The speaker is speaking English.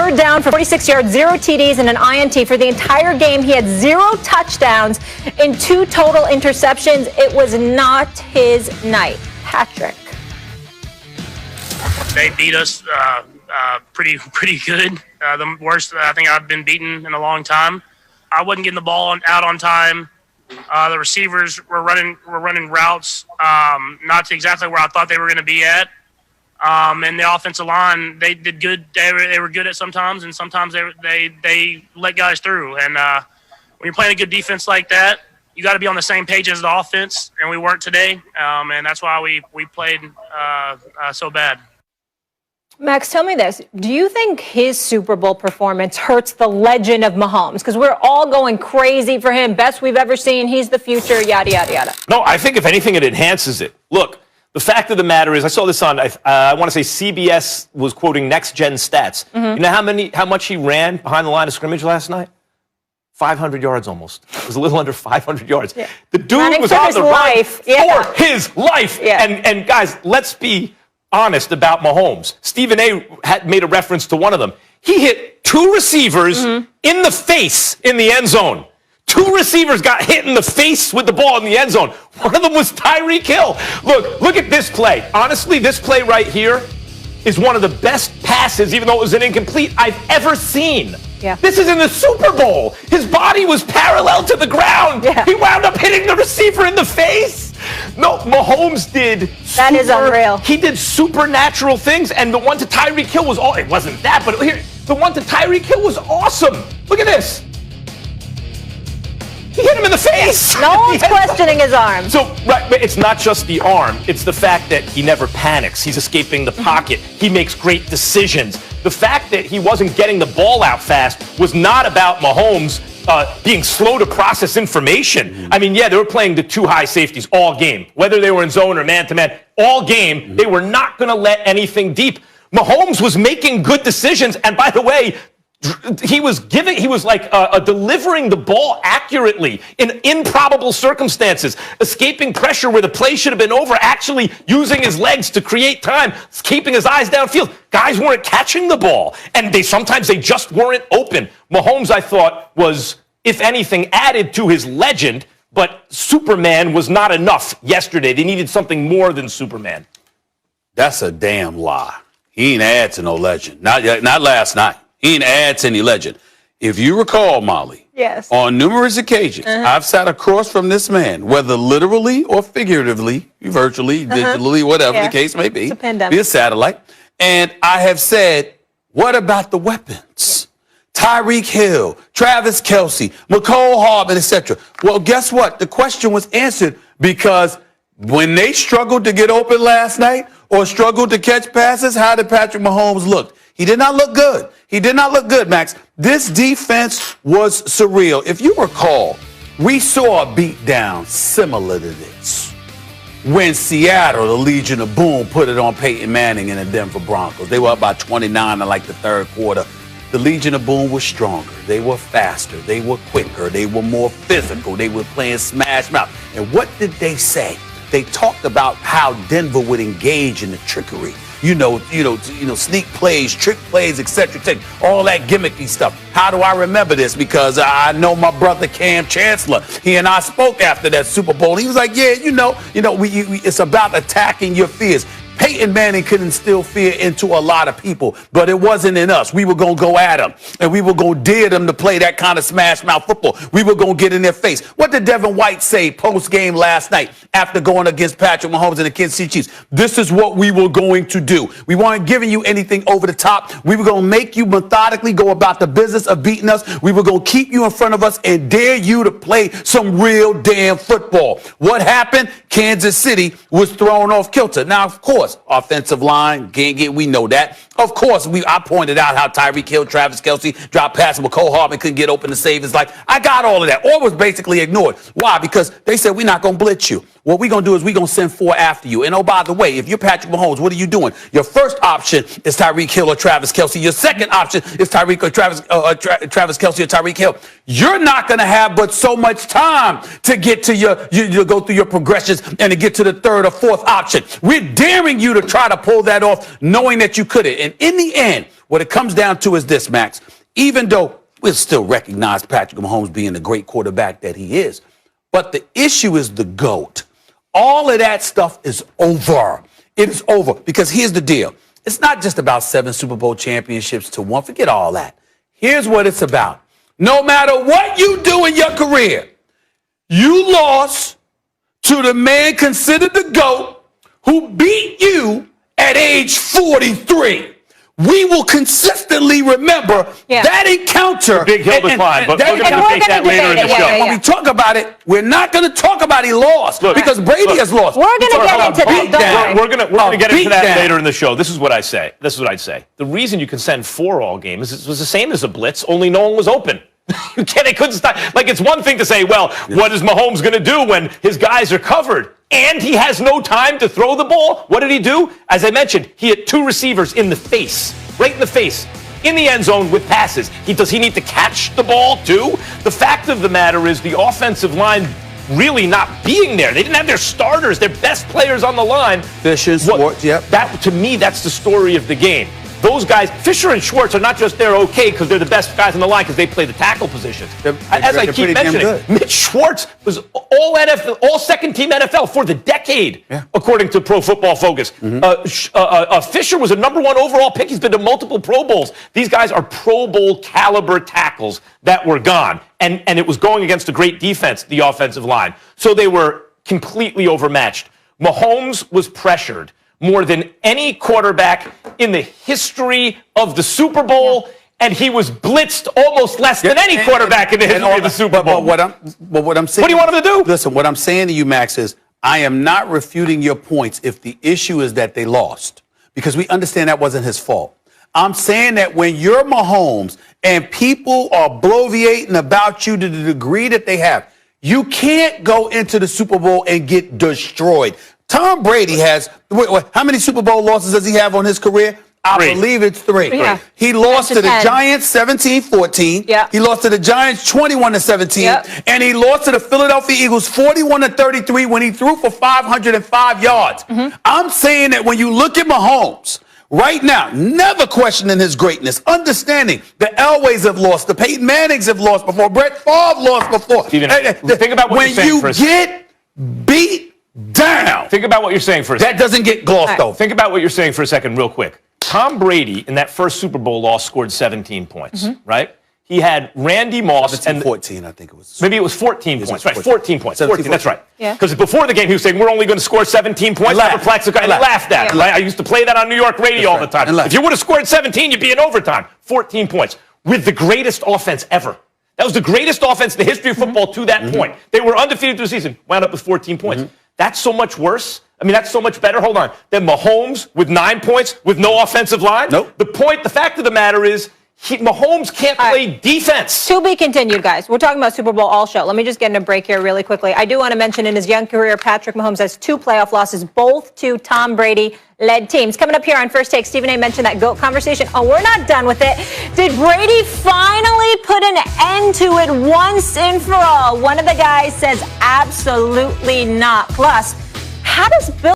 third down for 46 yards, 0 TDs, and an INT. For the entire game, he had 0 touchdowns and 2 total interceptions. It was not his night. Patrick. They beat us pretty good. The worst I think I've been beaten in a long time. I wasn't getting the ball out on time. The receivers were running routes not to exactly where I thought they were going to be at. And the offensive line, they did good. They were good at sometimes, and sometimes they let guys through. And when you're playing a good defense like that, you got to be on the same page as the offense, and we weren't today. And that's why we played so bad. Max, tell me this. Do you think his Super Bowl performance hurts the legend of Mahomes? Because we're all going crazy for him. Best we've ever seen. He's the future, yada, yada, yada. No, I think if anything, it enhances it. Look, the fact of the matter is, I saw this on, I want to say CBS was quoting Next Gen Stats. Mm-hmm. You know how much he ran behind the line of scrimmage last night? 500 yards almost. It was a little under 500 yards. Yeah. The dude running was for on his the life. run for his life. Yeah. And guys, let's be honest about Mahomes. Stephen A. had made a reference to one of them. He hit 2 receivers in the face in the end zone. 2 receivers got hit in the face with the ball in the end zone. One of them was Tyreek Hill. Look at this play. Honestly, this play right here is one of the best passes, even though it was an incomplete, I've ever seen. Yeah. This is in the Super Bowl. His body was parallel to the ground. Yeah. He wound up hitting the receiver in the face. No, Mahomes did. That is unreal. He did supernatural things, and the one to Tyreek Hill was all. It wasn't that, but here, the one to Tyreek Hill was awesome. Look at this. He hit him in the face. No one's questioning his arm. So, right, but it's not just the arm. It's the fact that he never panics. He's escaping the pocket. He makes great decisions. The fact that he wasn't getting the ball out fast was not about Mahomes being slow to process information. I mean, yeah, they were playing the 2 high safeties all game. Whether they were in zone or man-to-man, all game, they were not going to let anything deep. Mahomes was making good decisions. And by the way, he was delivering the ball accurately in improbable circumstances, escaping pressure where the play should have been over, actually using his legs to create time, keeping his eyes downfield. Guys weren't catching the ball, and sometimes they just weren't open. Mahomes, I thought, was, if anything, added to his legend, but Superman was not enough yesterday. They needed something more than Superman. That's a damn lie. He ain't add to no legend. Not last night. He ain't add to any legend. If you recall, Molly, yes, on numerous occasions, I've sat across from this man, whether literally or figuratively, virtually, digitally, whatever the case may be, it's a pandemic. Be a satellite, and I have said, what about the weapons? Tyreek Hill, Travis Kelce, McCole Hardman, etc. Well, guess what? The question was answered because when they struggled to get open last night or struggled to catch passes, how did Patrick Mahomes look? He did not look good. He did not look good, Max. This defense was surreal. If you recall, we saw a beatdown similar to this when Seattle, the Legion of Boom, put it on Peyton Manning and the Denver Broncos. They were up by 29 in like the third quarter. The Legion of Boom was stronger. They were faster. They were quicker. They were more physical. They were playing smash mouth. And what did they say? They talked about how Denver would engage in the trickery. Sneak plays, trick plays, etc., all that gimmicky stuff. How do I remember this? Because I know my brother Cam Chancellor. He and I spoke after that Super Bowl. He was like, yeah, it's about attacking your fears. Peyton Manning could instill fear into a lot of people, but it wasn't in us. We were going to go at them, and we were going to dare them to play that kind of smash mouth football. We were going to get in their face. What did Devin White say post-game last night after going against Patrick Mahomes and the Kansas City Chiefs? This is what we were going to do. We weren't giving you anything over the top. We were going to make you methodically go about the business of beating us. We were going to keep you in front of us and dare you to play some real damn football. What happened? Kansas City was thrown off kilter. Now, of course, offensive line, we know that. Of course, I pointed out how Tyreek Hill, Travis Kelce dropped passes, McCole Hardman couldn't get open to save his life. I got all of that. All was basically ignored. Why? Because they said, we're not going to blitz you. What we're going to do is we're going to send 4 after you. And oh, by the way, if you're Patrick Mahomes, what are you doing? Your first option is Tyreek Hill or Travis Kelce. Your second option is Travis Kelce or Tyreek Hill. You're not going to have but so much time to get to you go through your progressions and to get to the third or fourth option. We're daring you to try to pull that off, knowing that you couldn't. And in the end, What it comes down to is this, Max. Even though we'll still recognize Patrick Mahomes being the great quarterback that he is, but the issue is the GOAT. All of that stuff is over. It is over because here's the deal. It's not just about 7 Super Bowl championships to 1. Forget all that. Here's what it's about. No matter what you do in your career, you lost to the man considered the GOAT who beat you at age 43. We will consistently remember that encounter. Big hill to climb, but we're going to take that later in the show. When we talk about it, we're not going to talk about he lost because Brady has lost. We're going to get into that. We're going to get into that later in the show. This is what I say. This is what I'd say. The reason you can send 4 all game is it was the same as a blitz, only no one was open. They couldn't stop. Like, it's one thing to say, well, what is Mahomes going to do when his guys are covered? And he has no time to throw the ball. What did he do? As I mentioned, he hit 2 receivers in the face, right in the face, in the end zone with passes. Does he need to catch the ball too? The fact of the matter is the offensive line really not being there. They didn't have their starters, their best players on the line. Fisher, Schwartz, That, to me, that's the story of the game. Those guys, Fisher and Schwartz, are not just there okay because they're the best guys on the line because they play the tackle positions. As I keep mentioning, Mitch Schwartz was all NFL, all second-team NFL for the decade, according to Pro Football Focus. Fisher was a number 1 overall pick. He's been to multiple Pro Bowls. These guys are Pro Bowl caliber tackles that were gone, and it was going against a great defense, the offensive line. So they were completely overmatched. Mahomes was pressured more than any quarterback in the history of the Super Bowl, and he was blitzed almost less than any quarterback in the history of the Super Bowl. But what I'm saying, what do you want him to do? Listen, what I'm saying to you, Max, is I am not refuting your points if the issue is that they lost, because we understand that wasn't his fault. I'm saying that when you're Mahomes and people are bloviating about you to the degree that they have, you can't go into the Super Bowl and get destroyed. Tom Brady has, how many Super Bowl losses does he have on his career? I believe it's 3. Yeah. He lost to the Giants 17-14. Yeah. He lost to the Giants 21-17. Yep. And he lost to the Philadelphia Eagles 41-33 when he threw for 505 yards. I'm saying that when you look at Mahomes, right now, never questioning his greatness, understanding the Elways have lost, the Peyton Mannings have lost before, Brett Favre lost before. Steven, think about what when you're saying you get beat down. Think about what you're saying for a second. That doesn't get glossed over. Think about what you're saying for a second real quick. Tom Brady, in that first Super Bowl loss, scored 17 points, right? He had Randy Moss. 14, I think it was. Maybe it was 14 points. Right, 14 points. 14, that's right. Yeah. Because before the game, he was saying, we're only going to score 17 points. I laughed at it. I used to play that on New York radio all the time. If you would have scored 17, you'd be in overtime. 14 points. With the greatest offense ever. That was the greatest offense in the history of football to that point. They were undefeated through the season, wound up with 14 points. That's so much worse. I mean, that's so much better. Hold on. Than Mahomes with 9 points with no offensive line. Nope. The fact of the matter is, Mahomes can't play defense. To be continued, guys. We're talking about Super Bowl all show. Let me just get in a break here really quickly. I do want to mention in his young career, Patrick Mahomes has 2 playoff losses, both to Tom Brady-led teams. Coming up here on First Take, Stephen A. mentioned that GOAT conversation. Oh, we're not done with it. Did Brady finally put an end to it once and for all? One of the guys says absolutely not. Plus, how does Bill